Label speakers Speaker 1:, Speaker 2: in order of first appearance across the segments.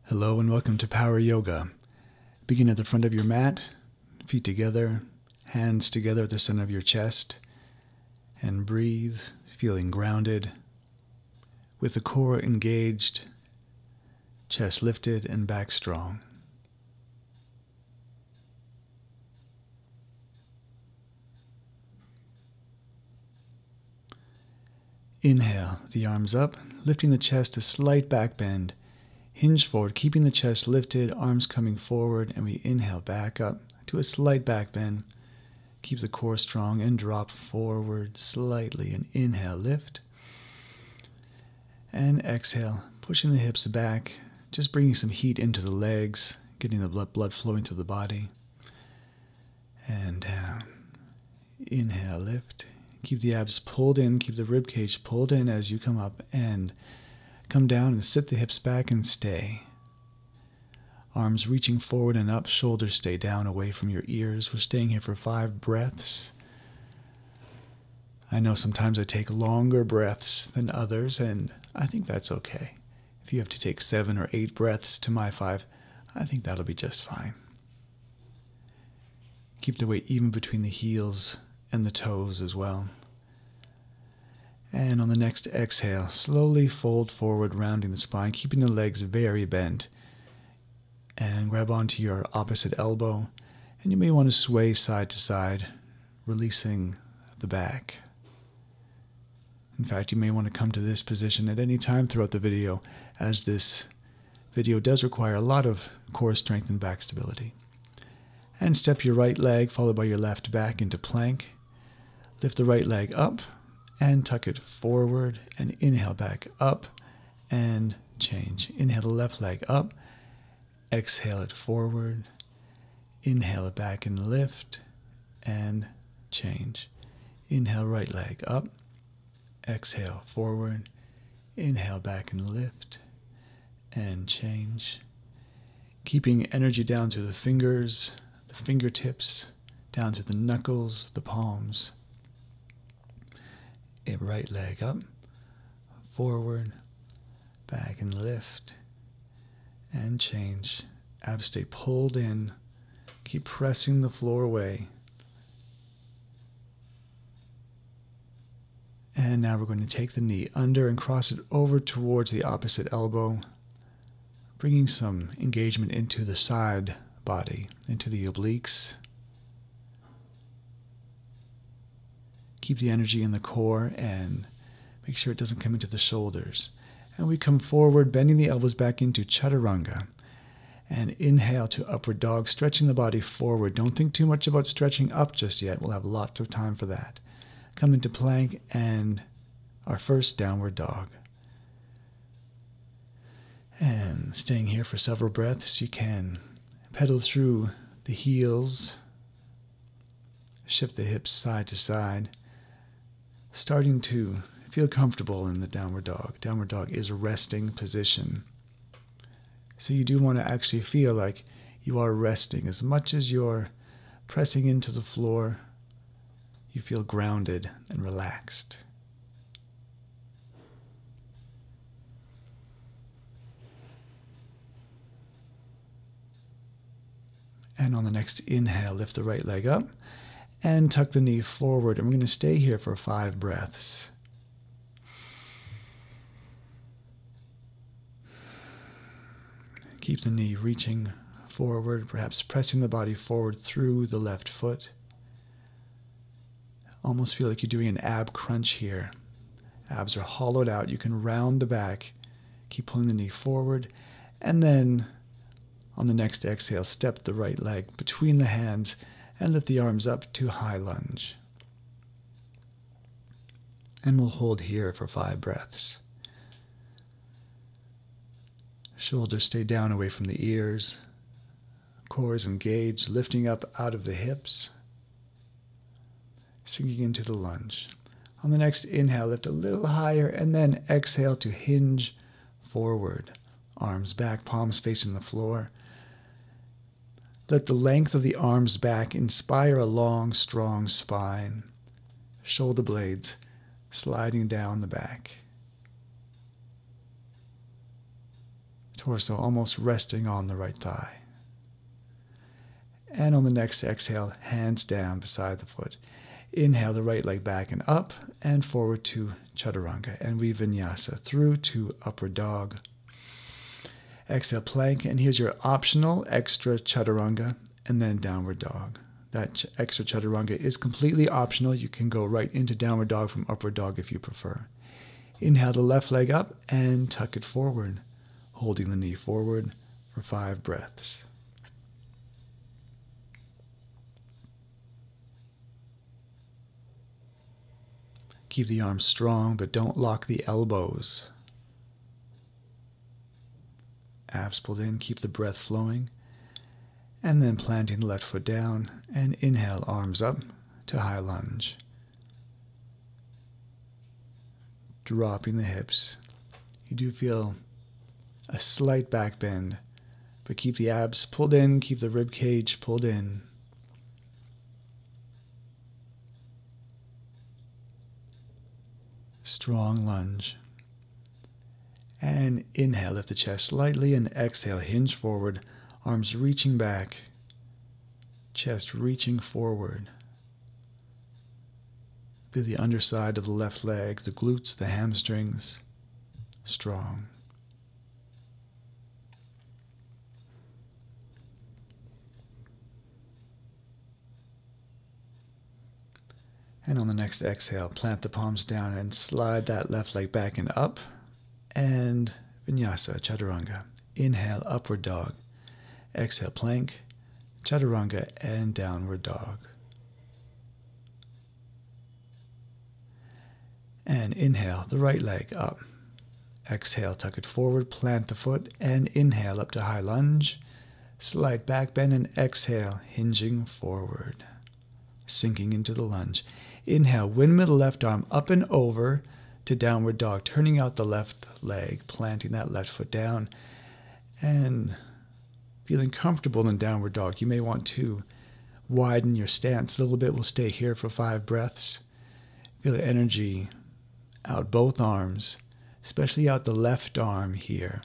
Speaker 1: Hello and welcome to Power Yoga. Begin at the front of your mat, feet together, hands together at the center of your chest, and breathe, feeling grounded, with the core engaged, chest lifted and back strong. Inhale, the arms up, lifting the chest, a slight back bend. Hinge forward, keeping the chest lifted, arms coming forward, and we inhale back up to a slight back bend. Keep the core strong and drop forward slightly. And inhale, lift. And exhale, pushing the hips back, just bringing some heat into the legs, getting the blood flowing through the body. And down. Inhale, lift. Keep the abs pulled in, keep the rib cage pulled in as you come up, and come down and sit the hips back and stay. Arms reaching forward and up, shoulders stay down away from your ears. We're staying here for 5 breaths. I know sometimes I take longer breaths than others, and I think that's okay. If you have to take 7 or 8 breaths to my 5, I think that'll be just fine. Keep the weight even between the heels and the toes as well. And on the next exhale, slowly fold forward, rounding the spine, keeping the legs very bent. And grab onto your opposite elbow. And you may want to sway side to side, releasing the back. In fact, you may want to come to this position at any time throughout the video, as this video does require a lot of core strength and back stability. And step your right leg, followed by your left, back into plank. Lift the right leg up and tuck it forward, and inhale back up and change. Inhale the left leg up, exhale it forward, inhale it back and lift and change. Inhale right leg up, exhale forward, inhale back and lift and change. Keeping energy down through the fingers, the fingertips, down through the knuckles, the palms. A right leg up, forward, back and lift, and change. Abs stay pulled in. Keep pressing the floor away. And now we're going to take the knee under and cross it over towards the opposite elbow, bringing some engagement into the side body, into the obliques. Keep the energy in the core and make sure it doesn't come into the shoulders. And we come forward, bending the elbows back into chaturanga. And inhale to upward dog, stretching the body forward. Don't think too much about stretching up just yet. We'll have lots of time for that. Come into plank and our first downward dog. And staying here for several breaths, you can pedal through the heels, shift the hips side to side, starting to feel comfortable in the downward dog. Downward dog is a resting position. So you do want to actually feel like you are resting. As much as you're pressing into the floor, you feel grounded and relaxed. And on the next inhale, lift the right leg up and tuck the knee forward. And we're going to stay here for 5 breaths. Keep the knee reaching forward, perhaps pressing the body forward through the left foot. Almost feel like you're doing an ab crunch here. Abs are hollowed out. You can round the back. Keep pulling the knee forward. And then on the next exhale, step the right leg between the hands and lift the arms up to high lunge. And we'll hold here for 5 breaths. Shoulders stay down away from the ears. Core is engaged, lifting up out of the hips. Sinking into the lunge. On the next inhale, lift a little higher, and then exhale to hinge forward. Arms back, palms facing the floor. Let the length of the arms back inspire a long, strong spine. Shoulder blades sliding down the back. Torso almost resting on the right thigh. And on the next exhale, hands down beside the foot. Inhale the right leg back and up and forward to chaturanga. And we vinyasa through to upward dog. Exhale, plank, and here's your optional extra chaturanga and then downward dog. That extra chaturanga is completely optional. You can go right into downward dog from upward dog if you prefer. Inhale the left leg up and tuck it forward, holding the knee forward for 5 breaths. Keep the arms strong, but don't lock the elbows. Abs pulled in, keep the breath flowing. And then planting the left foot down and inhale, arms up to high lunge. Dropping the hips. You do feel a slight back bend, but keep the abs pulled in, keep the rib cage pulled in. Strong lunge. And inhale, lift the chest slightly, and exhale, hinge forward, arms reaching back, chest reaching forward. Feel the underside of the left leg, the glutes, the hamstrings, strong. And on the next exhale, plant the palms down and slide that left leg back and up. And vinyasa, chaturanga. Inhale, upward dog. Exhale, plank, chaturanga, and downward dog. And inhale, the right leg up. Exhale, tuck it forward, plant the foot, and inhale up to high lunge. Slight back bend and exhale, hinging forward. Sinking into the lunge. Inhale, windmill the left arm up and over to downward dog, turning out the left leg, planting that left foot down, and feeling comfortable in downward dog. You may want to widen your stance a little bit. We'll stay here for 5 breaths. Feel the energy out both arms, especially out the left arm here.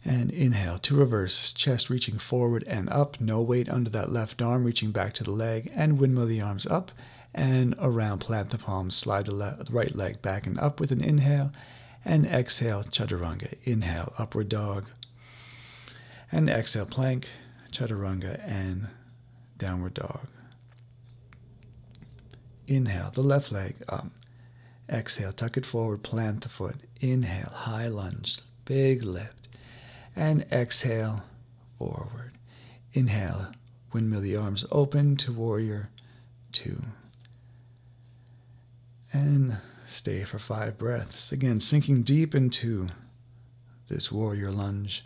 Speaker 1: And inhale to reverse, chest reaching forward and up, no weight under that left arm, reaching back to the leg, and windmill the arms up and around, plant the palms, slide the right leg back and up with an inhale, and exhale, chaturanga. Inhale, upward dog, and exhale, plank, chaturanga, and downward dog. Inhale, the left leg up. Exhale, tuck it forward, plant the foot. Inhale, high lunge, big lift. And exhale, forward. Inhale, windmill the arms open to warrior 2. And stay for 5 breaths. Again, sinking deep into this warrior lunge.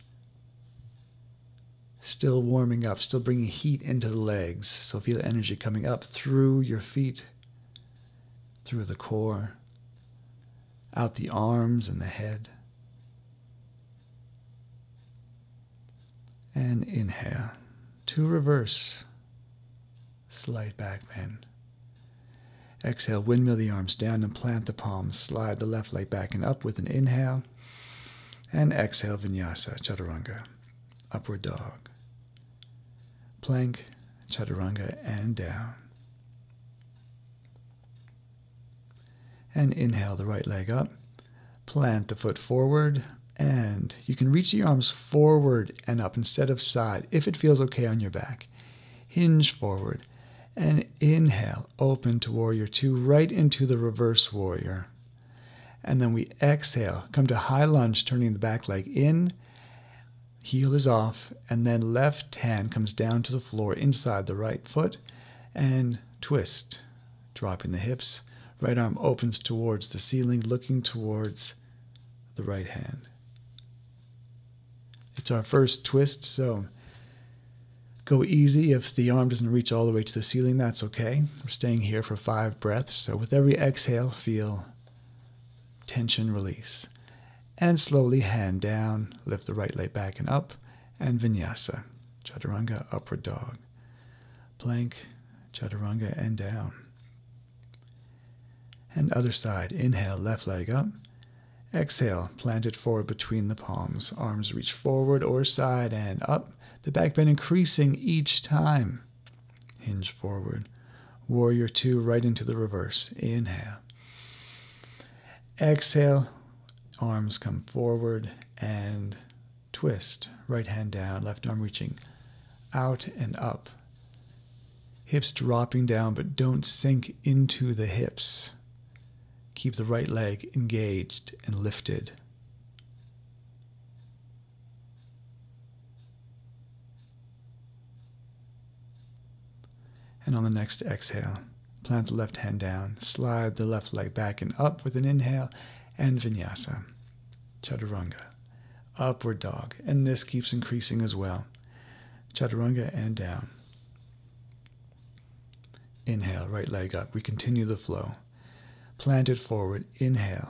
Speaker 1: Still warming up, still bringing heat into the legs. So feel energy coming up through your feet, through the core, out the arms and the head. And inhale to reverse, slight back bend. Exhale, windmill the arms down and plant the palms. Slide the left leg back and up with an inhale. And exhale, vinyasa, chaturanga, upward dog. Plank, chaturanga, and down. And inhale the right leg up. Plant the foot forward. And you can reach the arms forward and up instead of side if it feels okay on your back. Hinge forward and inhale, open to warrior 2, right into the reverse warrior. And then we exhale, come to high lunge, turning the back leg in, heel is off, and then left hand comes down to the floor inside the right foot and twist, dropping the hips. Right arm opens towards the ceiling, looking towards the right hand. It's our first twist, so go easy. If the arm doesn't reach all the way to the ceiling, that's okay. We're staying here for 5 breaths. So with every exhale, feel tension release. And slowly hand down, lift the right leg back and up, and vinyasa, chaturanga, upward dog. Plank, chaturanga, and down. And other side. Inhale, left leg up. Exhale, plant it forward between the palms. Arms reach forward or side and up. The back bend increasing each time. Hinge forward. Warrior two, right into the reverse. Inhale. Exhale, arms come forward and twist. Right hand down, left arm reaching out and up. Hips dropping down, but don't sink into the hips. Keep the right leg engaged and lifted. And on the next exhale, plant the left hand down, slide the left leg back and up with an inhale, and vinyasa, chaturanga, upward dog. And this keeps increasing as well. Chaturanga and down. Inhale, right leg up. We continue the flow. Plant it forward. Inhale,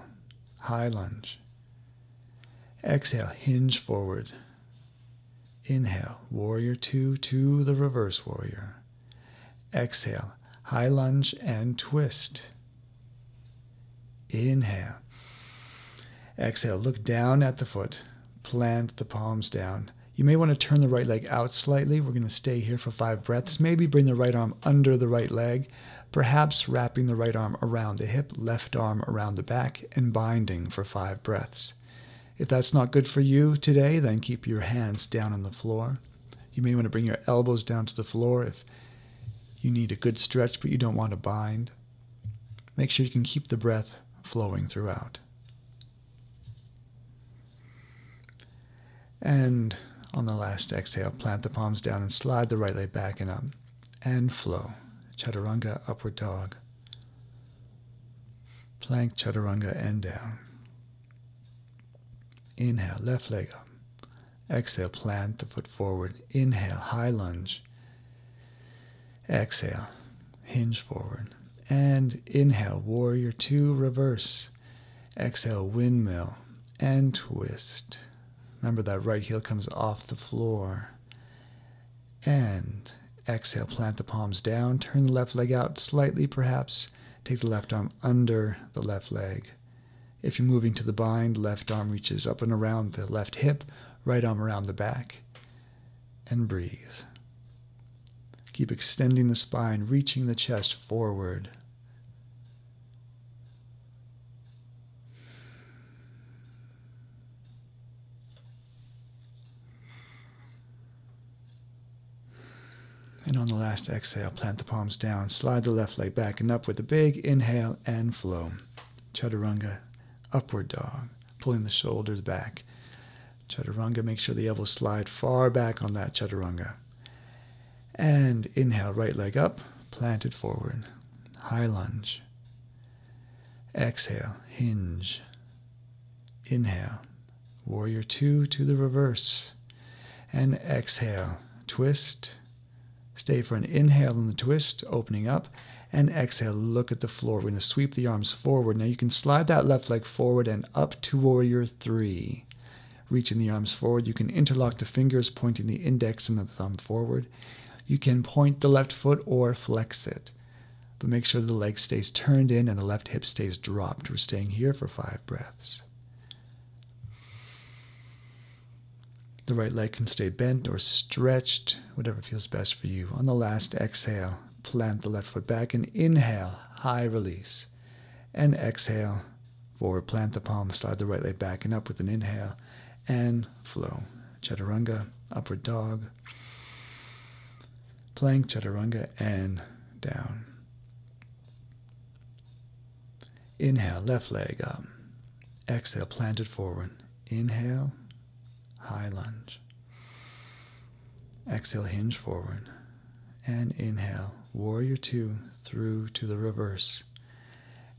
Speaker 1: high lunge. Exhale, hinge forward. Inhale, warrior two to the reverse warrior. Exhale, high lunge and twist. Inhale. Exhale, look down at the foot. Plant the palms down. You may want to turn the right leg out slightly. We're going to stay here for 5 breaths. Maybe bring the right arm under the right leg, perhaps wrapping the right arm around the hip, left arm around the back, and binding for 5 breaths. If that's not good for you today, then keep your hands down on the floor. You may want to bring your elbows down to the floor if you need a good stretch, but you don't want to bind. Make sure you can keep the breath flowing throughout. And on the last exhale, plant the palms down and slide the right leg back and up. And flow. Chaturanga, upward dog. Plank, chaturanga, and down. Inhale, left leg up. Exhale, plant the foot forward. Inhale, high lunge. Exhale, hinge forward. And inhale, warrior two, reverse. Exhale, windmill, and twist. Remember that right heel comes off the floor. And exhale, plant the palms down. Turn the left leg out slightly, perhaps. Take the left arm under the left leg. If you're moving to the bind, left arm reaches up and around the left hip, right arm around the back. And breathe. Keep extending the spine, reaching the chest forward. And on the last exhale, plant the palms down, slide the left leg back and up with a big inhale and flow. Chaturanga, upward dog, pulling the shoulders back. Chaturanga, make sure the elbows slide far back on that chaturanga. And inhale, right leg up, plant it forward. High lunge. Exhale, hinge. Inhale, warrior two to the reverse. And exhale, twist. Stay for an inhale in the twist, opening up. And exhale, look at the floor. We're going to sweep the arms forward. Now you can slide that left leg forward and up to warrior three. Reaching the arms forward. You can interlock the fingers, pointing the index and the thumb forward. You can point the left foot or flex it. But make sure the leg stays turned in and the left hip stays dropped. We're staying here for 5 breaths. The right leg can stay bent or stretched, whatever feels best for you. On the last exhale, plant the left foot back and inhale, high release. And exhale, forward, plant the palm, slide the right leg back and up with an inhale, and flow. Chaturanga, upward dog. Plank, chaturanga, and down. Inhale, left leg up. Exhale, plant it forward. Inhale, high lunge. Exhale, hinge forward. And inhale, warrior two through to the reverse.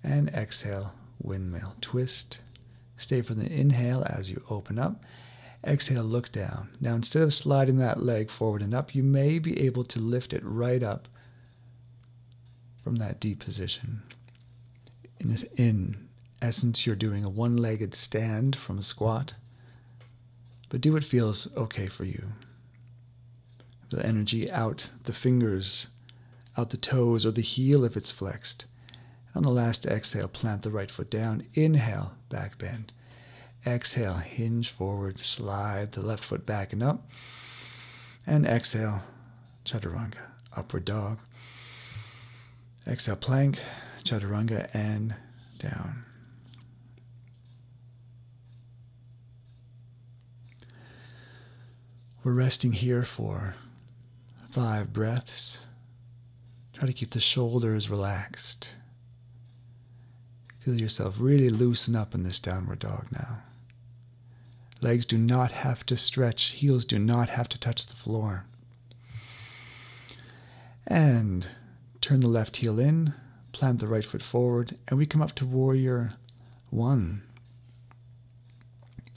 Speaker 1: And exhale, windmill, twist. Stay for the inhale as you open up. Exhale, look down. Now, instead of sliding that leg forward and up, you may be able to lift it right up from that deep position. In essence, you're doing a one-legged stand from a squat, but do what feels okay for you. The energy out the fingers, out the toes, or the heel if it's flexed, On the last exhale, plant the right foot down. Inhale, back bend. Exhale, hinge forward, slide the left foot back and up. And exhale, chaturanga, upward dog. Exhale, plank, chaturanga, and down. We're resting here for 5 breaths. Try to keep the shoulders relaxed. Feel yourself really loosen up in this downward dog now. Legs do not have to stretch. Heels do not have to touch the floor. And turn the left heel in, plant the right foot forward, and we come up to Warrior 1.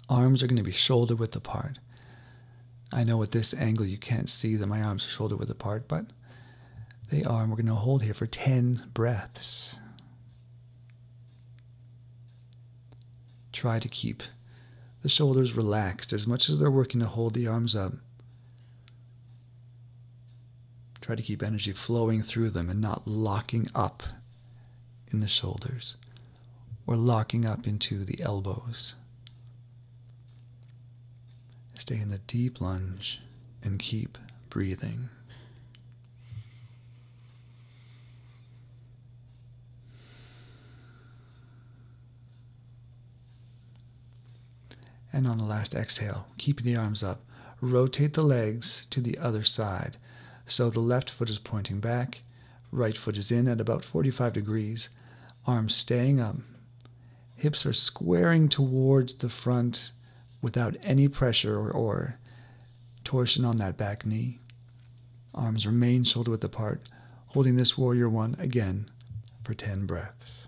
Speaker 1: Arms are going to be shoulder width apart. I know at this angle you can't see that my arms are shoulder width apart, but they are, and we're going to hold here for 10 breaths. Try to keep the shoulders relaxed as much as they're working to hold the arms up. Try to keep energy flowing through them and not locking up in the shoulders or locking up into the elbows. Stay in the deep lunge and keep breathing. And on the last exhale, keep the arms up. Rotate the legs to the other side. So the left foot is pointing back, right foot is in at about 45 degrees, arms staying up. Hips are squaring towards the front without any pressure or torsion on that back knee. Arms remain shoulder width apart, holding this Warrior 1 again for 10 breaths.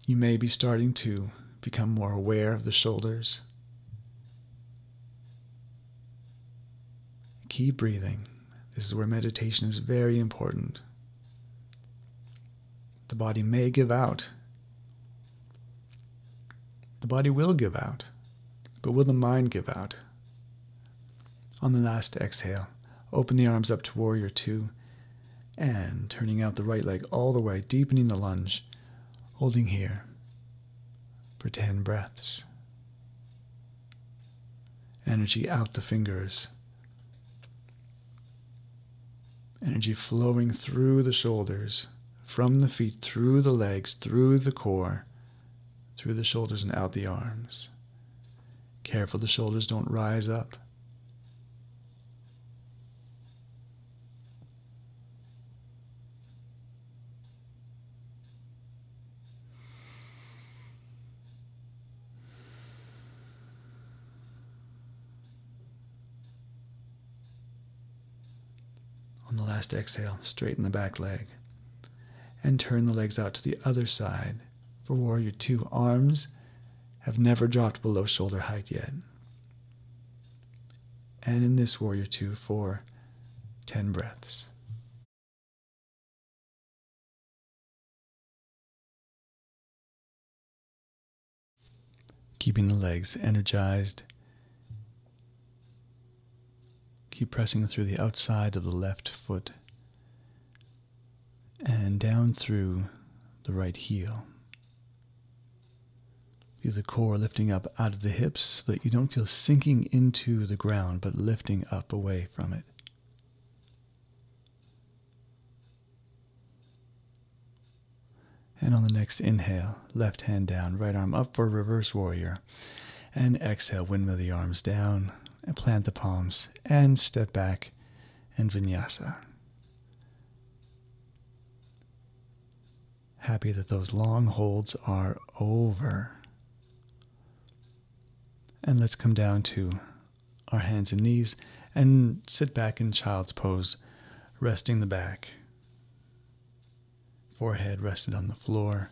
Speaker 1: You may be starting to become more aware of the shoulders. Keep breathing. This is where meditation is very important. The body may give out. The body will give out. But will the mind give out? On the last exhale, open the arms up to Warrior 2 and turning out the right leg all the way, deepening the lunge, holding here for 10 breaths. Energy out the fingers. Energy flowing through the shoulders, from the feet, through the legs, through the core, through the shoulders and out the arms. Careful the shoulders don't rise up. On the last exhale, straighten the back leg and turn the legs out to the other side. For Warrior 2, arms have never dropped below shoulder height yet. And in this Warrior 2 for 10 breaths. Keeping the legs energized. Keep pressing through the outside of the left foot and down through the right heel. Feel the core lifting up out of the hips so that you don't feel sinking into the ground, but lifting up away from it. And on the next inhale, left hand down, right arm up for Reverse Warrior. And exhale, windmill the arms down and plant the palms and step back and vinyasa. Happy that those long holds are over. And let's come down to our hands and knees and sit back in child's pose, resting the back. Forehead rested on the floor,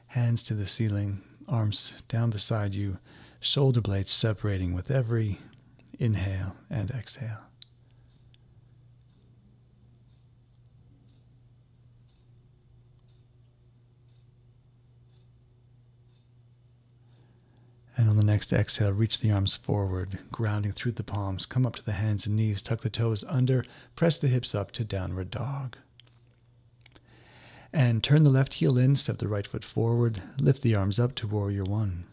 Speaker 1: hands to the ceiling, arms down beside you, shoulder blades separating with every inhale and exhale. And on the next exhale, reach the arms forward, grounding through the palms. Come up to the hands and knees, tuck the toes under, press the hips up to downward dog. And turn the left heel in, step the right foot forward, lift the arms up to warrior one.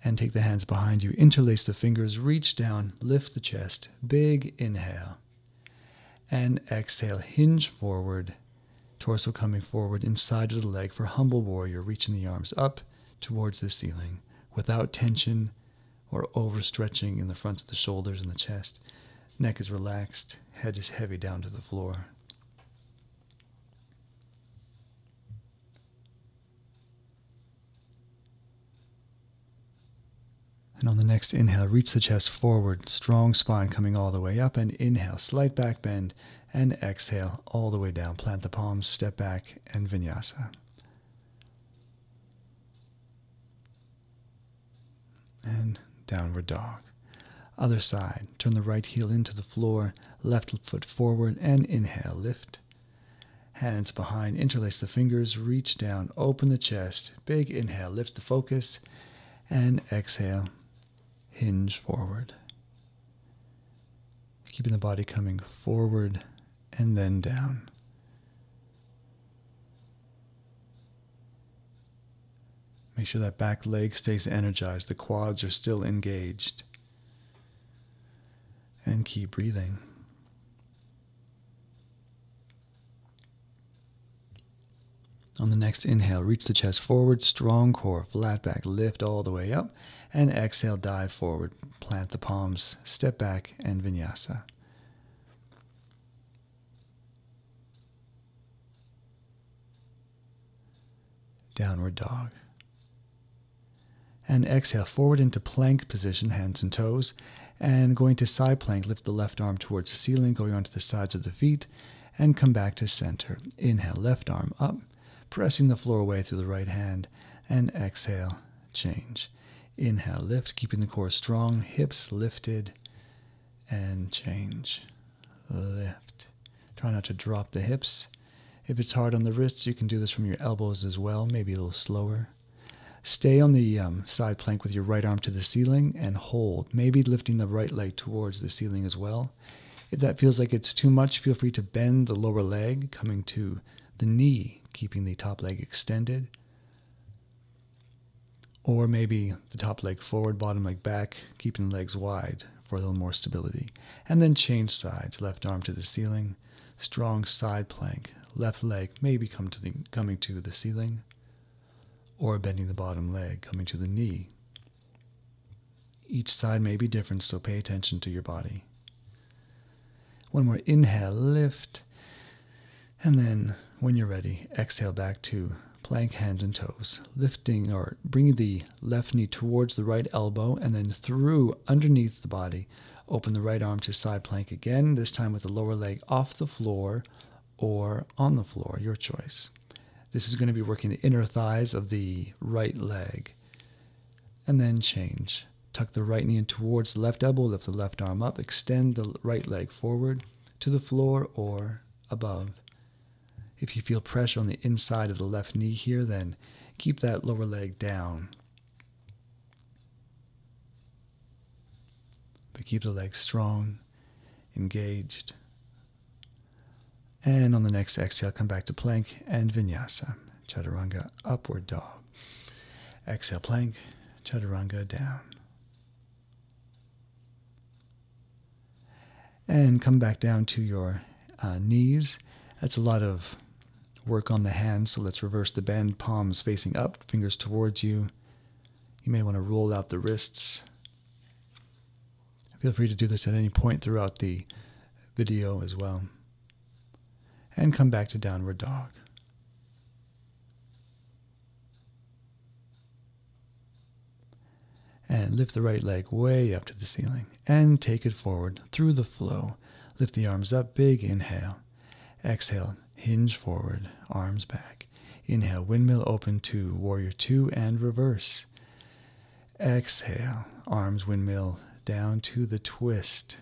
Speaker 1: And take the hands behind you, interlace the fingers, reach down, lift the chest, big inhale. And exhale, hinge forward, torso coming forward inside of the leg for humble warrior, reaching the arms up towards the ceiling without tension or overstretching in the fronts of the shoulders and the chest. Neck is relaxed, head is heavy down to the floor. And on the next inhale, reach the chest forward, strong spine coming all the way up, and inhale, slight back bend, and exhale all the way down. Plant the palms, step back, and vinyasa. And downward dog. Other side, turn the right heel into the floor, left foot forward, and inhale, lift. Hands behind, interlace the fingers, reach down, open the chest, big inhale, lift the focus, and exhale, hinge forward. Keeping the body coming forward and then down. Make sure that back leg stays energized. The quads are still engaged. And keep breathing. On the next inhale, reach the chest forward, strong core, flat back, lift all the way up. And exhale, dive forward, plant the palms, step back, and vinyasa. Downward dog. And exhale, forward into plank position, hands and toes. And going to side plank, lift the left arm towards the ceiling, going onto the sides of the feet, and come back to center. Inhale, left arm up, pressing the floor away through the right hand, and exhale, change. Inhale, lift, keeping the core strong, hips lifted, and change. Lift. Try not to drop the hips. If it's hard on the wrists, you can do this from your elbows as well, maybe a little slower. Stay on the side plank with your right arm to the ceiling and hold, maybe lifting the right leg towards the ceiling as well. If that feels like it's too much, feel free to bend the lower leg, coming to the knee, keeping the top leg extended. Or maybe the top leg forward, bottom leg back, keeping the legs wide for a little more stability. And then change sides, left arm to the ceiling, strong side plank, left leg maybe coming to the ceiling, or bending the bottom leg, coming to the knee. Each side may be different, so pay attention to your body. One more inhale, lift, and then when you're ready, exhale back to plank, hands and toes, lifting or bringing the left knee towards the right elbow and then through underneath the body. Open the right arm to side plank again, this time with the lower leg off the floor or on the floor, your choice. This is going to be working the inner thighs of the right leg. And then change. Tuck the right knee in towards the left elbow, lift the left arm up, extend the right leg forward to the floor or above. If you feel pressure on the inside of the left knee here, then keep that lower leg down. But keep the legs strong, engaged. And on the next exhale, come back to plank and vinyasa. Chaturanga, upward dog. Exhale, plank, chaturanga, down. And come back down to your knees. That's a lot of work on the hands, so let's reverse the bend. Palms facing up, fingers towards you. You may want to roll out the wrists. Feel free to do this at any point throughout the video as well. And come back to downward dog. And lift the right leg way up to the ceiling. And take it forward through the flow. Lift the arms up, big inhale. Exhale, hinge forward, arms back. Inhale, windmill open to warrior two and reverse. Exhale, arms windmill down to the twist.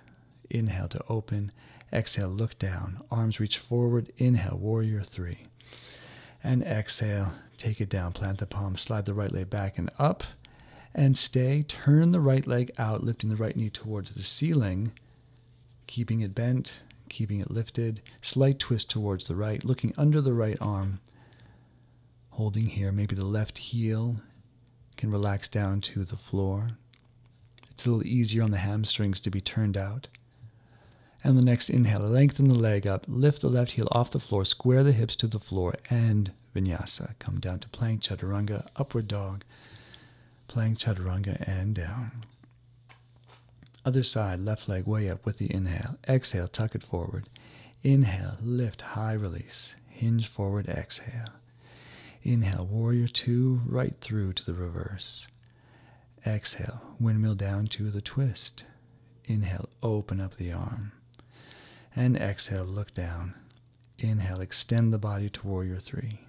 Speaker 1: Inhale to open. Exhale, look down. Arms reach forward. Inhale, warrior three. And exhale, take it down. Plant the palms. Slide the right leg back and up. And stay. Turn the right leg out, lifting the right knee towards the ceiling, keeping it bent, keeping it lifted. Slight twist towards the right, looking under the right arm. Holding here, maybe the left heel can relax down to the floor. It's a little easier on the hamstrings to be turned out. And the next inhale, lengthen the leg up, lift the left heel off the floor, square the hips to the floor, and vinyasa. Come down to plank, chaturanga, upward dog, plank, chaturanga, and down. Other side, left leg way up with the inhale. Exhale, tuck it forward. Inhale, lift, high release. Hinge forward, exhale. Inhale, warrior two, right through to the reverse. Exhale, windmill down to the twist. Inhale, open up the arm. And exhale, look down. Inhale, extend the body to warrior three.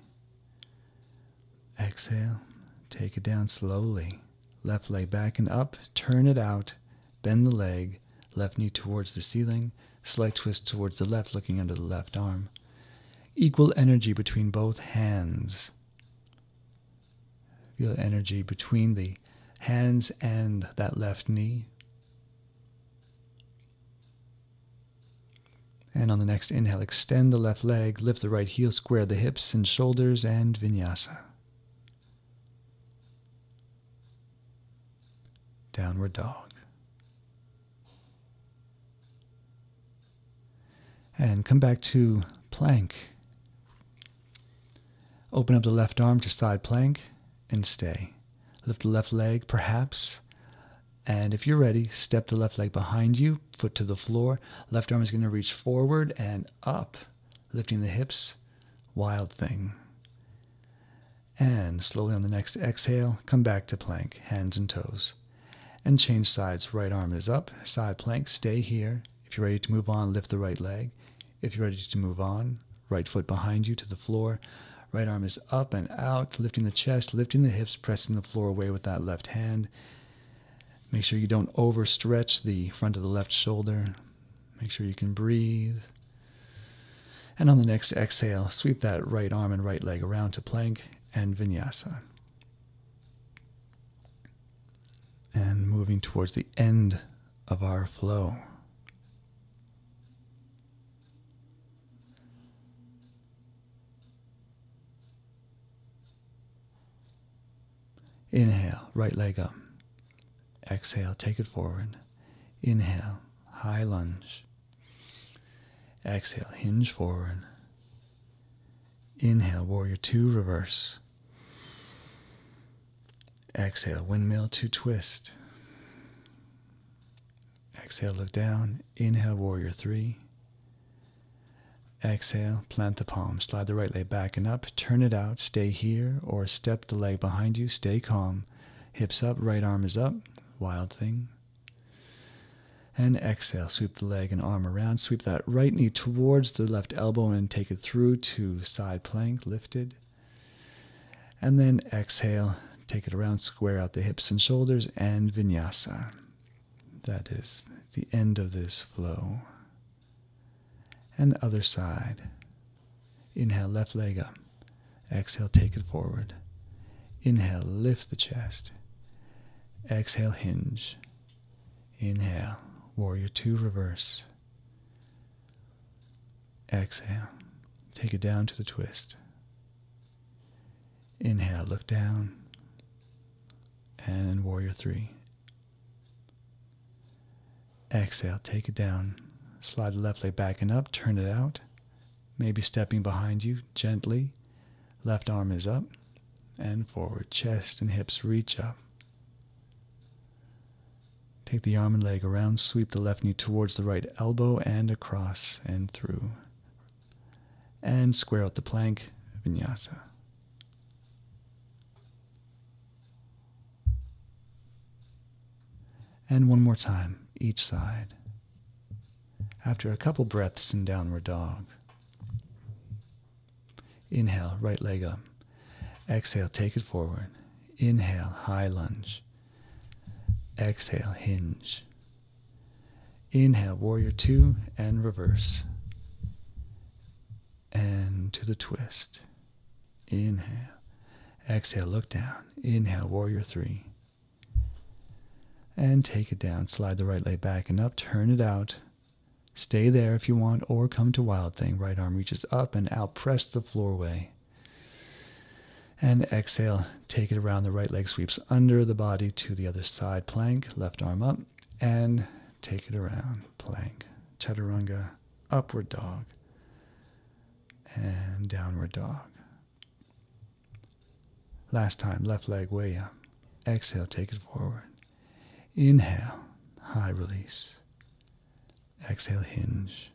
Speaker 1: Exhale, take it down slowly. Left leg back and up, turn it out, bend the leg, left knee towards the ceiling, slight twist towards the left, looking under the left arm. Equal energy between both hands. Feel energy between the hands and that left knee. And on the next inhale, extend the left leg, lift the right heel, square the hips and shoulders, and vinyasa. Downward dog. And come back to plank. Open up the left arm to side plank and stay. Lift the left leg, perhaps. And if you're ready, step the left leg behind you, foot to the floor. Left arm is going to reach forward and up, lifting the hips. Wild thing. And slowly on the next exhale, come back to plank, hands and toes. And change sides. Right arm is up, side plank, stay here. If you're ready to move on, lift the right leg. If you're ready to move on, right foot behind you to the floor. Right arm is up and out, lifting the chest, lifting the hips, pressing the floor away with that left hand. Make sure you don't overstretch the front of the left shoulder. Make sure you can breathe. And on the next exhale, sweep that right arm and right leg around to plank and vinyasa. And moving towards the end of our flow. Inhale, right leg up. Exhale, take it forward. Inhale, high lunge. Exhale, hinge forward. Inhale, warrior two, reverse. Exhale, windmill to twist. Exhale, look down. Inhale, warrior three. Exhale, plant the palm. Slide the right leg back and up. Turn it out. Stay here or step the leg behind you. Stay calm. Hips up. Right arm is up. Wild thing. And exhale. Sweep the leg and arm around. Sweep that right knee towards the left elbow and take it through to side plank. Lifted. And then exhale. Take it around. Square out the hips and shoulders and vinyasa. That is the end of this flow. And other side. Inhale, left leg up. Exhale, take it forward. Inhale, lift the chest. Exhale, hinge. Inhale, warrior two, reverse. Exhale, take it down to the twist. Inhale, look down. And warrior three. Exhale, take it down. Slide the left leg back and up, turn it out. Maybe stepping behind you gently. Left arm is up and forward. Chest and hips reach up. Take the arm and leg around. Sweep the left knee towards the right elbow and across and through. And square out the plank, vinyasa. And one more time, each side. After a couple breaths in downward dog. Inhale, right leg up. Exhale, take it forward. Inhale, high lunge. Exhale, hinge. Inhale, warrior two, and reverse. And to the twist. Inhale. Exhale, look down. Inhale, warrior three. And take it down. Slide the right leg back and up. Turn it out. Stay there if you want, or come to Wild Thing. Right arm reaches up and out. Press the floor away. And exhale. Take it around. The right leg sweeps under the body to the other side. Plank. Left arm up. And take it around. Plank. Chaturanga. Upward dog. And downward dog. Last time. Left leg way up. Exhale. Take it forward. Inhale, high release. Exhale, hinge.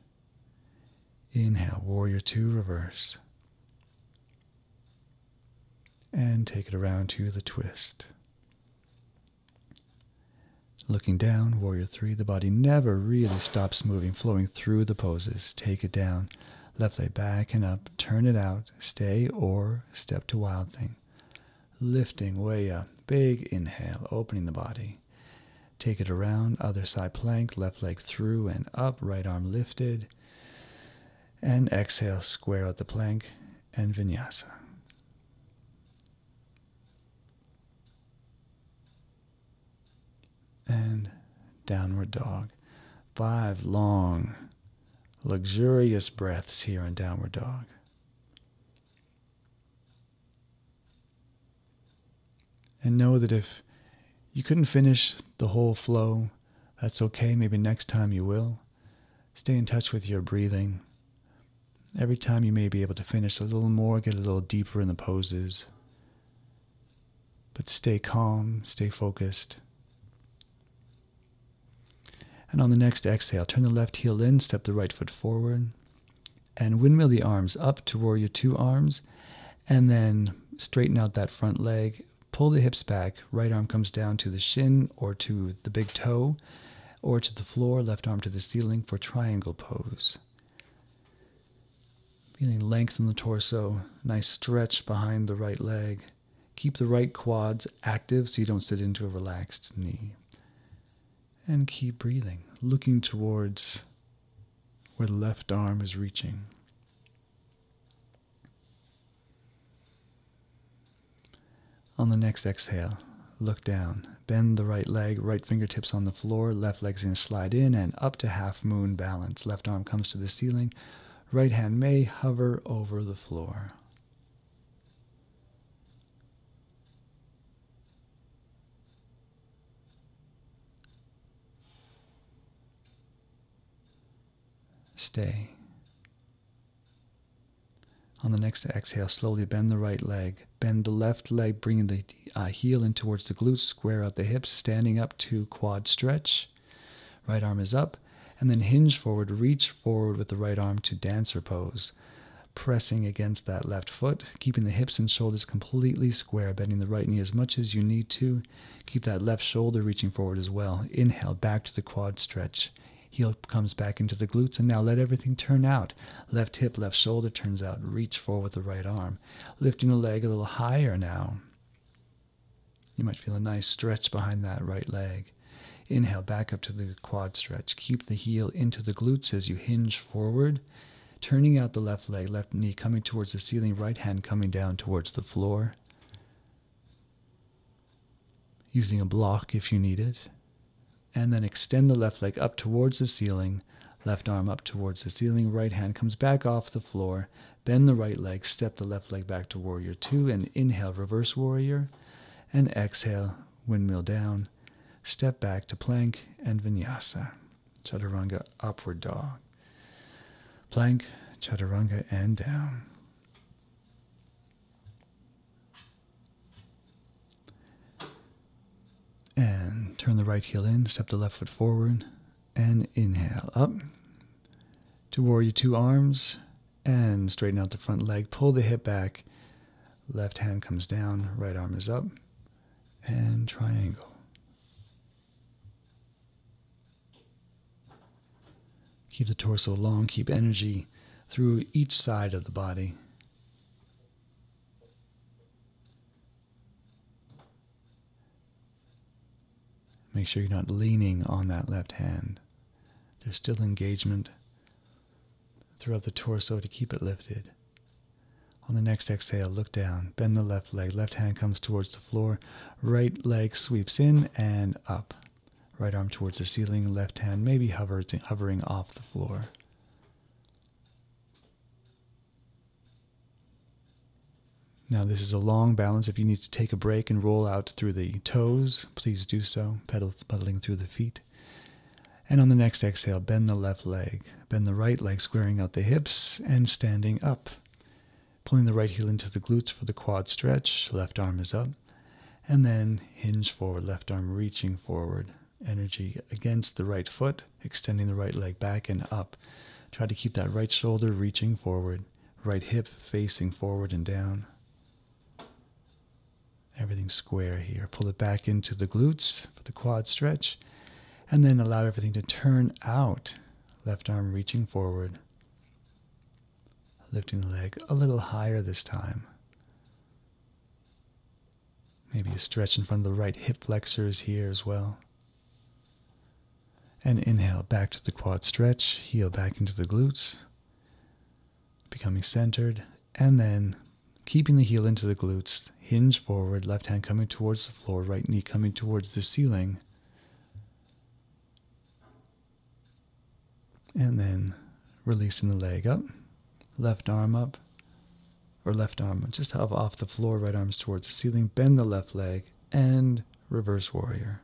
Speaker 1: Inhale, warrior two, reverse. And take it around to the twist. Looking down, warrior three, the body never really stops moving, flowing through the poses. Take it down, left leg back and up, turn it out, stay or step to Wild Thing. Lifting way up, big inhale, opening the body. Take it around, other side plank, left leg through and up, right arm lifted. And exhale, square out the plank and vinyasa. And downward dog. 5 long, luxurious breaths here in downward dog. And know that if you couldn't finish the whole flow, that's okay. Maybe next time you will. Stay in touch with your breathing. Every time you may be able to finish a little more, get a little deeper in the poses. But stay calm, stay focused. And on the next exhale, turn the left heel in, step the right foot forward, and windmill the arms up to warrior two arms, and then straighten out that front leg. Pull the hips back, right arm comes down to the shin or to the big toe or to the floor, left arm to the ceiling for triangle pose. Feeling length in the torso, nice stretch behind the right leg. Keep the right quads active so you don't sit into a relaxed knee. And keep breathing, looking towards where the left arm is reaching. On the next exhale, look down. Bend the right leg, right fingertips on the floor. Left leg's going to slide in and up to half moon balance. Left arm comes to the ceiling. Right hand may hover over the floor. Stay. On the next exhale, slowly bend the right leg. Bend the left leg, bringing the heel in towards the glutes. Square out the hips, standing up to quad stretch. Right arm is up. And then hinge forward, reach forward with the right arm to dancer pose. Pressing against that left foot, keeping the hips and shoulders completely square, bending the right knee as much as you need to. Keep that left shoulder reaching forward as well. Inhale, back to the quad stretch. Heel comes back into the glutes, and now let everything turn out. Left hip, left shoulder turns out. Reach forward with the right arm. Lifting the leg a little higher now. You might feel a nice stretch behind that right leg. Inhale, back up to the quad stretch. Keep the heel into the glutes as you hinge forward. Turning out the left leg, left knee coming towards the ceiling, right hand coming down towards the floor. Using a block if you need it. And then extend the left leg up towards the ceiling, left arm up towards the ceiling, right hand comes back off the floor, bend the right leg, step the left leg back to warrior two, and inhale, reverse warrior, and exhale, windmill down, step back to plank and vinyasa, chaturanga, upward dog, plank, chaturanga, and down. And turn the right heel in, step the left foot forward, and inhale up to warrior two arms, and straighten out the front leg, pull the hip back, left hand comes down, right arm is up, and triangle. Keep the torso long, keep energy through each side of the body. Make sure you're not leaning on that left hand. There's still engagement throughout the torso to keep it lifted. On the next exhale, look down, bend the left leg, left hand comes towards the floor, right leg sweeps in and up. Right arm towards the ceiling, left hand maybe hovering off the floor. Now this is a long balance. If you need to take a break and roll out through the toes, please do so, pedaling through the feet. And on the next exhale, bend the left leg. Bend the right leg, squaring out the hips and standing up. Pulling the right heel into the glutes for the quad stretch. Left arm is up. And then hinge forward, left arm reaching forward. Energy against the right foot, extending the right leg back and up. Try to keep that right shoulder reaching forward. Right hip facing forward and down. Everything square here. Pull it back into the glutes for the quad stretch. And then allow everything to turn out. Left arm reaching forward. Lifting the leg a little higher this time. Maybe a stretch in front of the right hip flexors here as well. And inhale back to the quad stretch. Heel back into the glutes. Becoming centered. And then keeping the heel into the glutes. Hinge forward. Left hand coming towards the floor. Right knee coming towards the ceiling. And then releasing the leg up. Left arm up. Or left arm just off the floor. Right arms towards the ceiling. Bend the left leg. And reverse warrior.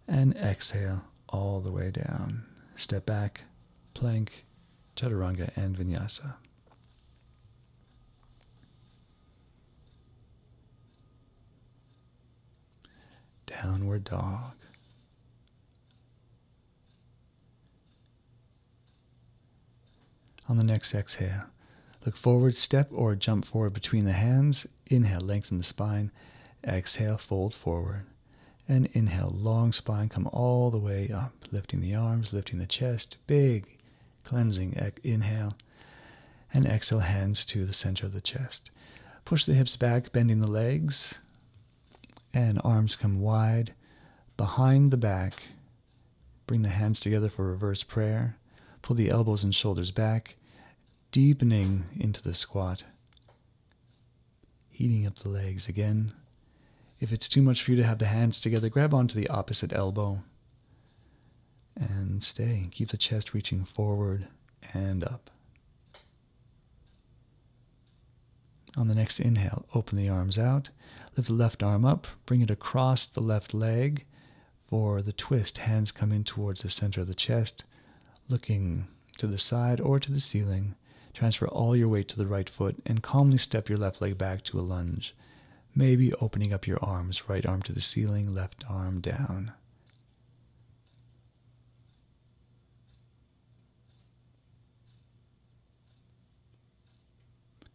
Speaker 1: And exhale all the way down. Step back, plank, chaturanga, and vinyasa. Downward dog. On the next exhale, look forward, step or jump forward between the hands. Inhale, lengthen the spine. Exhale, fold forward. And inhale, long spine, come all the way up, lifting the arms, lifting the chest, big, cleansing inhale. And exhale, hands to the center of the chest. Push the hips back, bending the legs, and arms come wide behind the back. Bring the hands together for reverse prayer. Pull the elbows and shoulders back, deepening into the squat. Heating up the legs again. If it's too much for you to have the hands together, grab onto the opposite elbow and stay. Keep the chest reaching forward and up. On the next inhale, open the arms out. Lift the left arm up. Bring it across the left leg for the twist. Hands come in towards the center of the chest, looking to the side or to the ceiling. Transfer all your weight to the right foot and calmly step your left leg back to a lunge. Maybe opening up your arms, right arm to the ceiling, left arm down.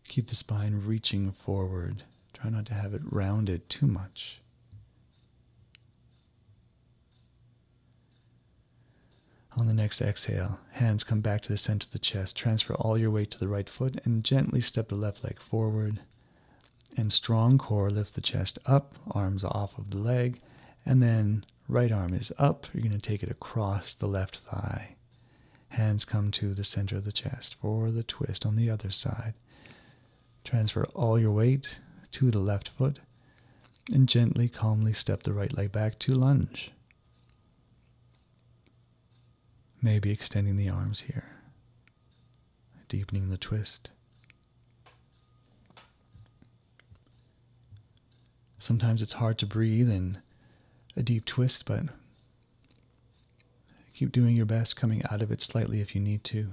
Speaker 1: Keep the spine reaching forward. Try not to have it rounded too much. On the next exhale, hands come back to the center of the chest. Transfer all your weight to the right foot and gently step the left leg forward. And strong core, lift the chest up, arms off of the leg, and then right arm is up. You're going to take it across the left thigh. Hands come to the center of the chest for the twist on the other side. Transfer all your weight to the left foot and gently, calmly step the right leg back to lunge. Maybe extending the arms here, deepening the twist. Sometimes it's hard to breathe in a deep twist, but keep doing your best, coming out of it slightly if you need to.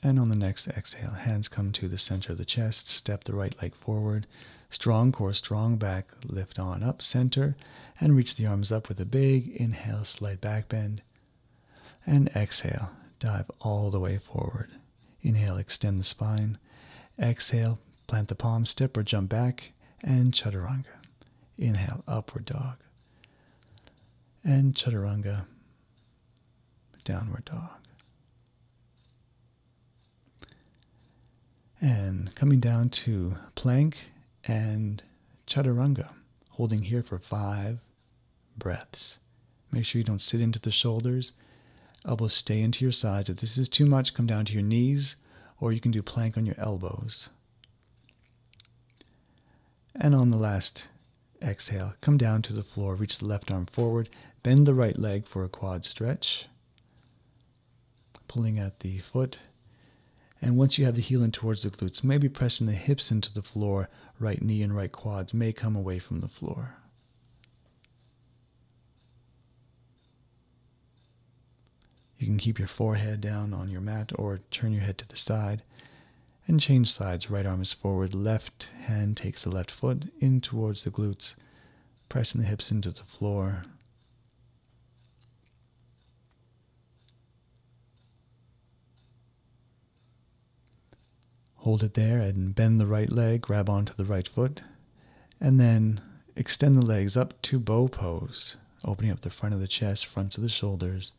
Speaker 1: And on the next exhale, hands come to the center of the chest, step the right leg forward, strong core, strong back, lift on up, center, and reach the arms up with a big inhale, slight back bend, and exhale. Dive all the way forward. Inhale, extend the spine. Exhale, plant the palms, step or jump back, and chaturanga. Inhale, upward dog. And chaturanga, downward dog. And coming down to plank and chaturanga, holding here for 5 breaths. Make sure you don't sit into the shoulders. Elbows stay into your sides. If this is too much, come down to your knees, or you can do plank on your elbows. And on the last exhale, come down to the floor, reach the left arm forward, bend the right leg for a quad stretch, pulling at the foot. And once you have the heel in towards the glutes, maybe pressing the hips into the floor, right knee and right quads may come away from the floor. You can keep your forehead down on your mat or turn your head to the side and change sides. Right arm is forward, left hand takes the left foot in towards the glutes, pressing the hips into the floor. Hold it there and bend the right leg, grab onto the right foot, and then extend the legs up to bow pose, opening up the front of the chest, fronts of the shoulders.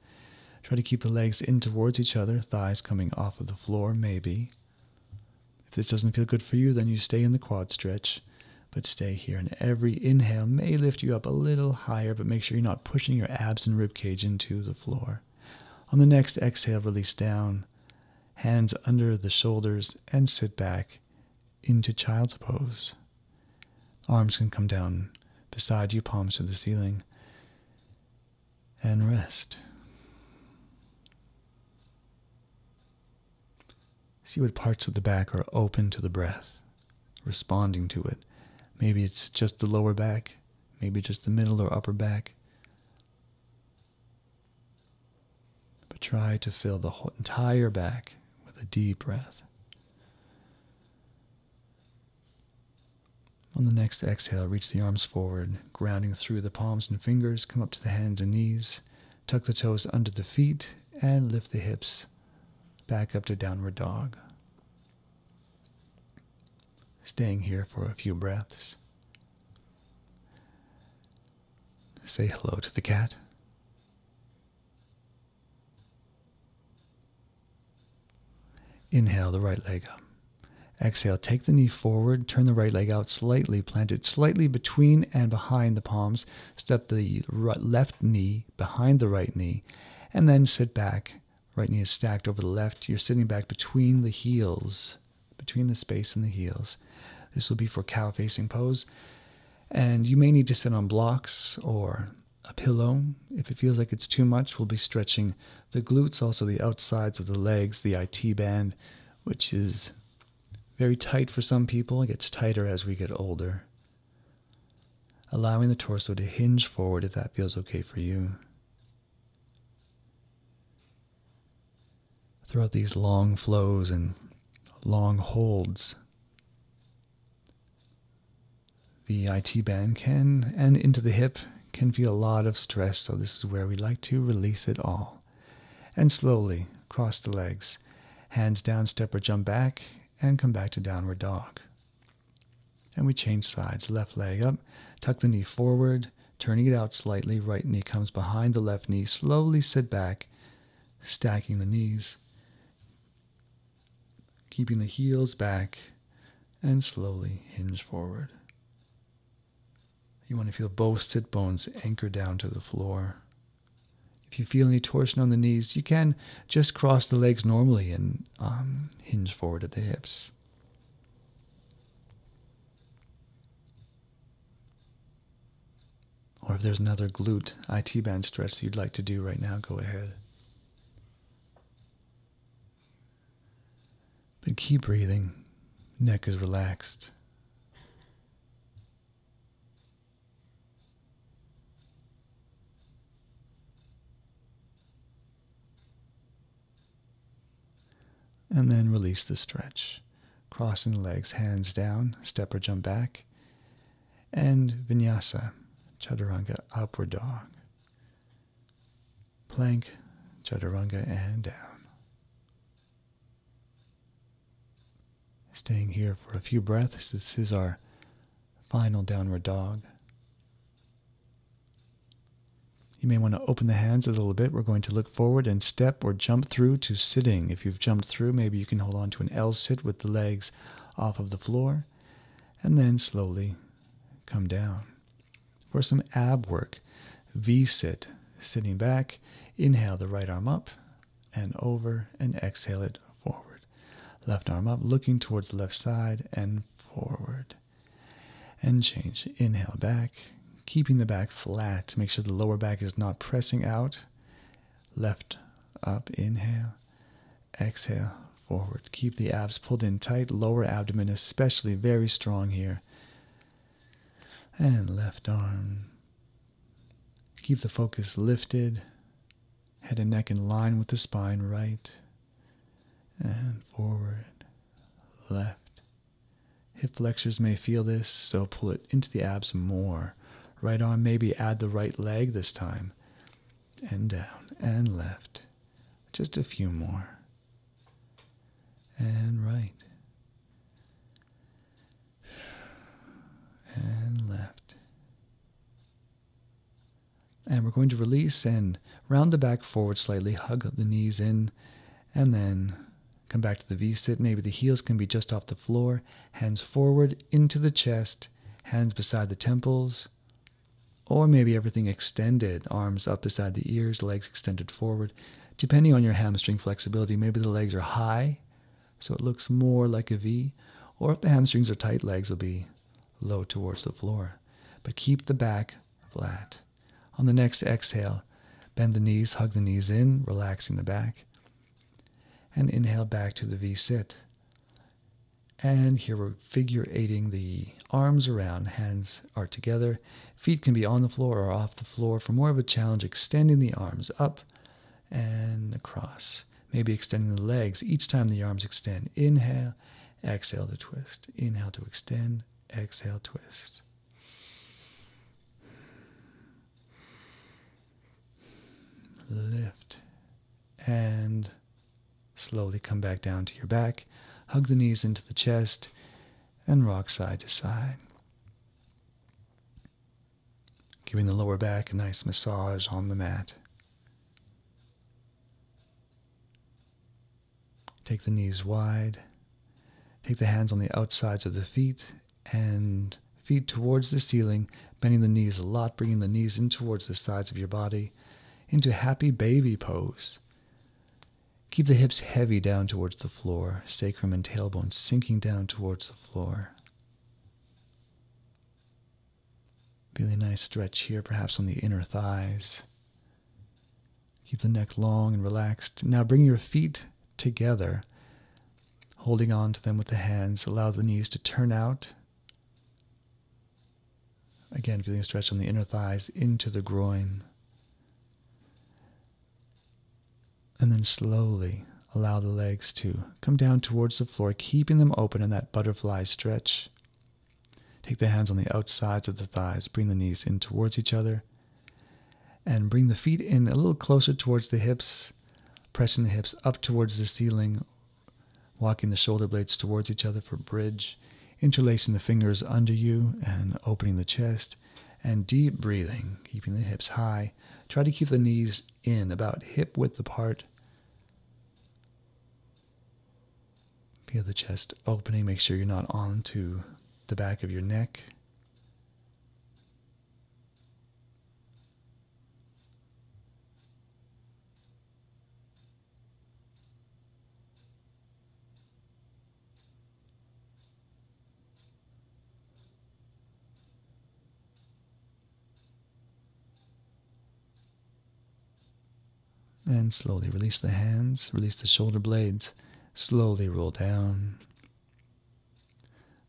Speaker 1: Try to keep the legs in towards each other, thighs coming off of the floor, maybe. If this doesn't feel good for you, then you stay in the quad stretch, but stay here. And every inhale may lift you up a little higher, but make sure you're not pushing your abs and rib cage into the floor. On the next exhale, release down, hands under the shoulders, and sit back into child's pose. Arms can come down beside you, palms to the ceiling, and rest. See what parts of the back are open to the breath, responding to it. Maybe it's just the lower back, maybe just the middle or upper back. But try to fill the whole entire back with a deep breath. On the next exhale, reach the arms forward, grounding through the palms and fingers, come up to the hands and knees, tuck the toes under the feet, and lift the hips back up to downward dog. Staying here for a few breaths. Say hello to the cat. Inhale the right leg up. Exhale, take the knee forward, turn the right leg out slightly, plant it slightly between and behind the palms, step the left knee behind the right knee, and then sit back. Right knee is stacked over the left. You're sitting back between the heels, between the space and the heels. This will be for cow-facing pose. And you may need to sit on blocks or a pillow. If it feels like it's too much, we'll be stretching the glutes, also the outsides of the legs, the IT band, which is very tight for some people. It gets tighter as we get older. Allowing the torso to hinge forward if that feels okay for you. Throughout these long flows and long holds, the IT band can, and into the hip, can feel a lot of stress, so this is where we like to release it all. And slowly cross the legs, hands down, step or jump back, and come back to downward dog. And we change sides, left leg up, tuck the knee forward, turning it out slightly, right knee comes behind the left knee, slowly sit back, stacking the knees, keeping the heels back, and slowly hinge forward. You want to feel both sit bones anchor down to the floor. If you feel any torsion on the knees, you can just cross the legs normally and hinge forward at the hips. Or if there's another glute IT band stretch that you'd like to do right now, go ahead. But keep breathing. Neck is relaxed. And then release the stretch. Crossing the legs, hands down, step or jump back. And vinyasa, chaturanga, upward dog. Plank, chaturanga, and down. Staying here for a few breaths. This is our final downward dog. You may want to open the hands a little bit. We're going to look forward and step or jump through to sitting. If you've jumped through, maybe you can hold on to an L sit with the legs off of the floor, and then slowly come down. For some ab work, V sit, sitting back, inhale the right arm up and over, and exhale it forward. Left arm up, looking towards the left side and forward. And change. Inhale back, keeping the back flat. Make sure the lower back is not pressing out. Left up, inhale. Exhale, forward. Keep the abs pulled in tight. Lower abdomen especially very strong here. And left arm. Keep the focus lifted. Head and neck in line with the spine. Right and forward. Left. Hip flexors may feel this, so pull it into the abs more. Right arm, maybe add the right leg this time. And down and left. Just a few more. And right. And left. And we're going to release and round the back forward slightly, hug the knees in, and then come back to the V-sit. Maybe the heels can be just off the floor. Hands forward into the chest, hands beside the temples, or maybe everything extended, arms up beside the ears, legs extended forward. Depending on your hamstring flexibility, maybe the legs are high, so it looks more like a V, or if the hamstrings are tight, legs will be low towards the floor. But keep the back flat. On the next exhale, bend the knees, hug the knees in, relaxing the back. And inhale back to the V-sit. And here we're figure eighting the arms around, hands are together. Feet can be on the floor or off the floor. For more of a challenge, extending the arms up and across. Maybe extending the legs each time the arms extend. Inhale, exhale to twist. Inhale to extend, exhale, twist. Lift and slowly come back down to your back. Hug the knees into the chest and rock side to side. Giving the lower back a nice massage on the mat. Take the knees wide. Take the hands on the outsides of the feet and feet towards the ceiling, bending the knees a lot, bringing the knees in towards the sides of your body into happy baby pose. Keep the hips heavy down towards the floor, sacrum and tailbone sinking down towards the floor. Really nice stretch here, perhaps on the inner thighs. Keep the neck long and relaxed. Now bring your feet together, holding on to them with the hands. Allow the knees to turn out. Again, feeling a stretch on the inner thighs into the groin. And then slowly allow the legs to come down towards the floor, keeping them open in that butterfly stretch. Take the hands on the outsides of the thighs, bring the knees in towards each other, and bring the feet in a little closer towards the hips, pressing the hips up towards the ceiling, walking the shoulder blades towards each other for bridge, interlacing the fingers under you and opening the chest, and deep breathing, keeping the hips high. Try to keep the knees in, about hip width apart. Feel the chest opening. Make sure you're not onto the back of your neck. And slowly release the hands, release the shoulder blades, slowly roll down.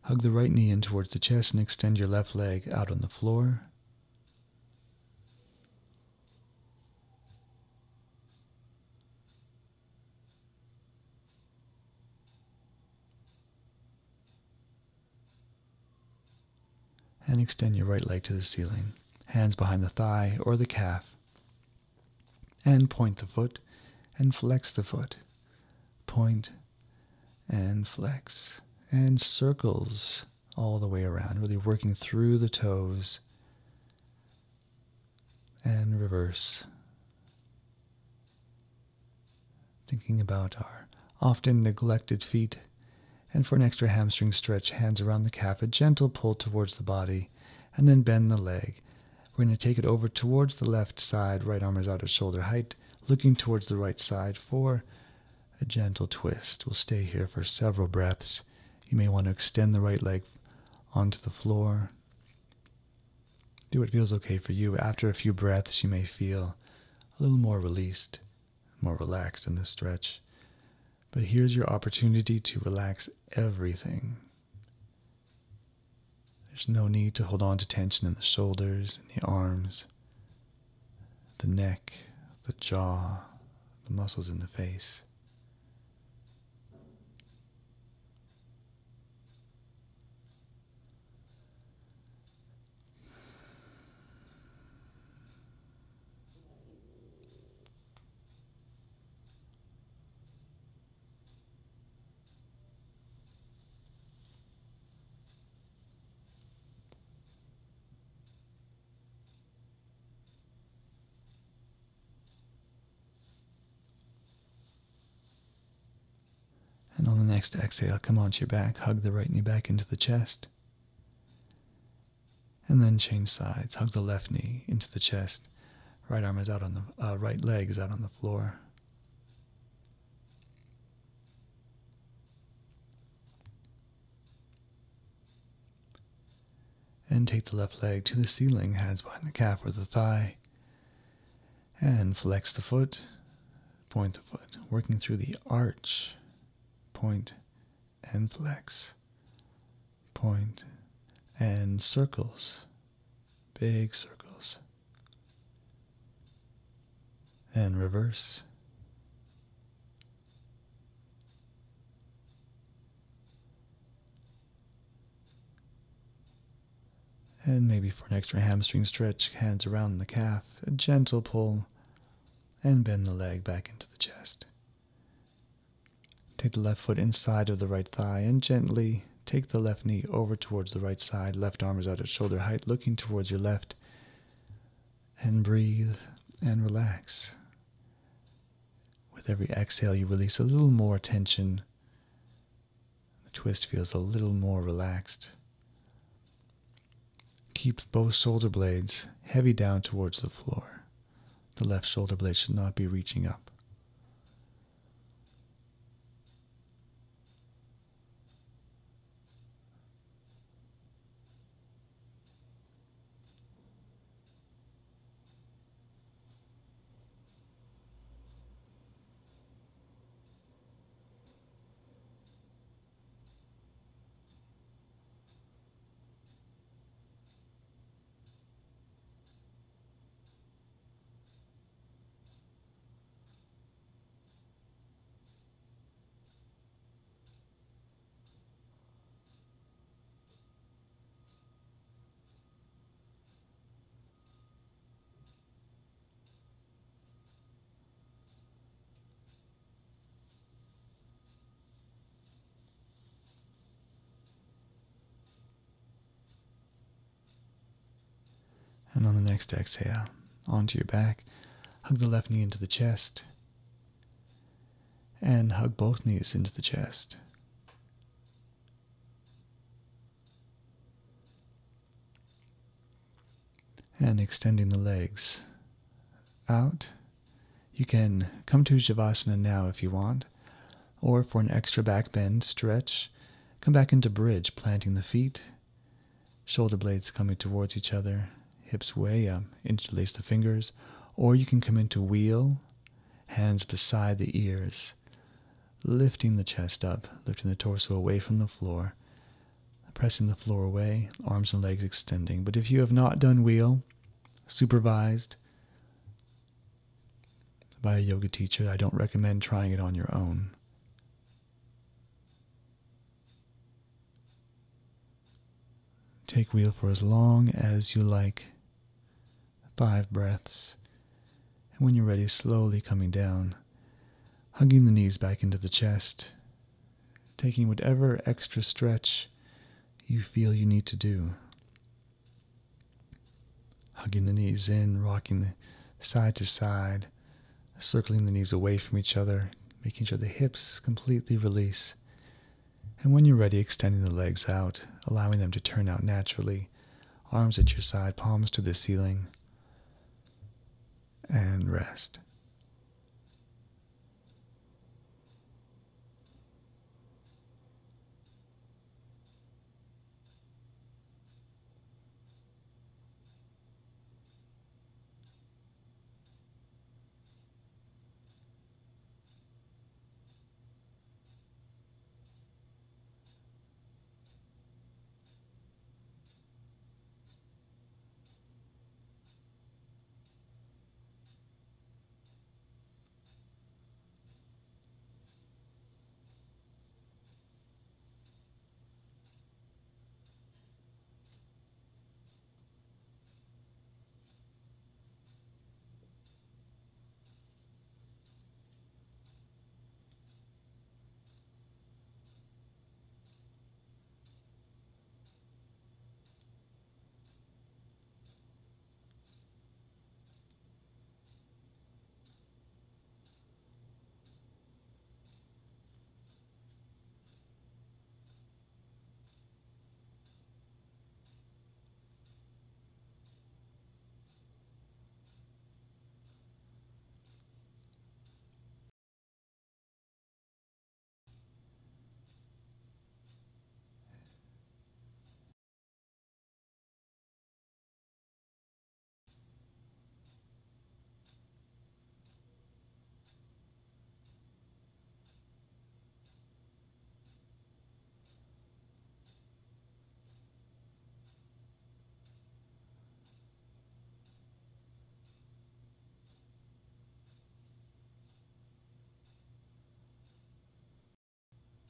Speaker 1: Hug the right knee in towards the chest and extend your left leg out on the floor. And extend your right leg to the ceiling, hands behind the thigh or the calf. And point the foot and flex the foot. Point and flex. And circles all the way around, really working through the toes. And reverse. Thinking about our often neglected feet. And for an extra hamstring stretch, hands around the calf, a gentle pull towards the body, and then bend the leg. We're going to take it over towards the left side. Right arm is out at shoulder height, looking towards the right side for a gentle twist. We'll stay here for several breaths. You may want to extend the right leg onto the floor, Do what feels okay for you. After a few breaths, you may feel a little more released, more relaxed in this stretch. But here's your opportunity to relax everything. There's no need to hold on to tension in the shoulders, in the arms, the neck, the jaw, the muscles in the face. And on the next exhale, come onto your back, hug the right knee back into the chest. And then change sides. Hug the left knee into the chest. Right arm is out on the right leg is out on the floor. And take the left leg to the ceiling, hands behind the calf or the thigh. And flex the foot, point the foot, working through the arch. Point and flex. Point and circles. Big circles. And reverse. And maybe for an extra hamstring stretch, hands around the calf, a gentle pull, and bend the leg back into the chest. Take the left foot inside of the right thigh and gently take the left knee over towards the right side. Left arm is out at shoulder height, looking towards your left. And breathe and relax. With every exhale, you release a little more tension. The twist feels a little more relaxed. Keep both shoulder blades heavy down towards the floor. The left shoulder blade should not be reaching up. And on the next exhale, onto your back, hug the left knee into the chest. And hug both knees into the chest. And extending the legs out. You can come to Shavasana now if you want, or for an extra back bend stretch, come back into bridge, planting the feet, shoulder blades coming towards each other, hips way up, interlace the fingers, or you can come into wheel, hands beside the ears, lifting the chest up, lifting the torso away from the floor, pressing the floor away, arms and legs extending. But if you have not done wheel, supervised by a yoga teacher, I don't recommend trying it on your own. Take wheel for as long as you like. 5 breaths. And when you're ready, slowly coming down, hugging the knees back into the chest, taking whatever extra stretch you feel you need to do. Hugging the knees in, rocking the side to side, circling the knees away from each other, making sure the hips completely release. And when you're ready, extending the legs out, allowing them to turn out naturally, arms at your side, palms to the ceiling, and rest.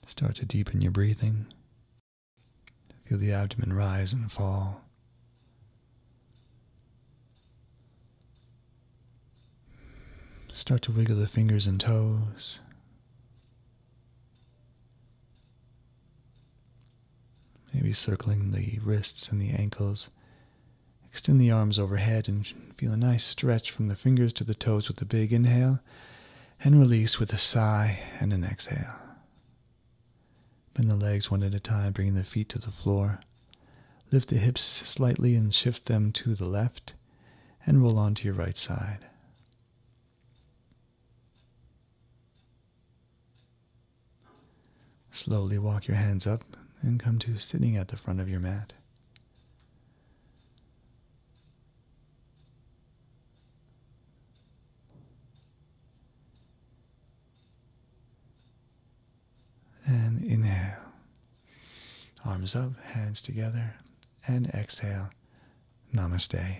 Speaker 1: Start to deepen your breathing. Feel the abdomen rise and fall. Start to wiggle the fingers and toes. Maybe circling the wrists and the ankles. Extend the arms overhead and feel a nice stretch from the fingers to the toes with a big inhale and release with a sigh and an exhale. Bend the legs one at a time, bringing the feet to the floor. Lift the hips slightly and shift them to the left and roll onto your right side. Slowly walk your hands up and come to sitting at the front of your mat. And inhale. Arms up, hands together, and exhale. Namaste.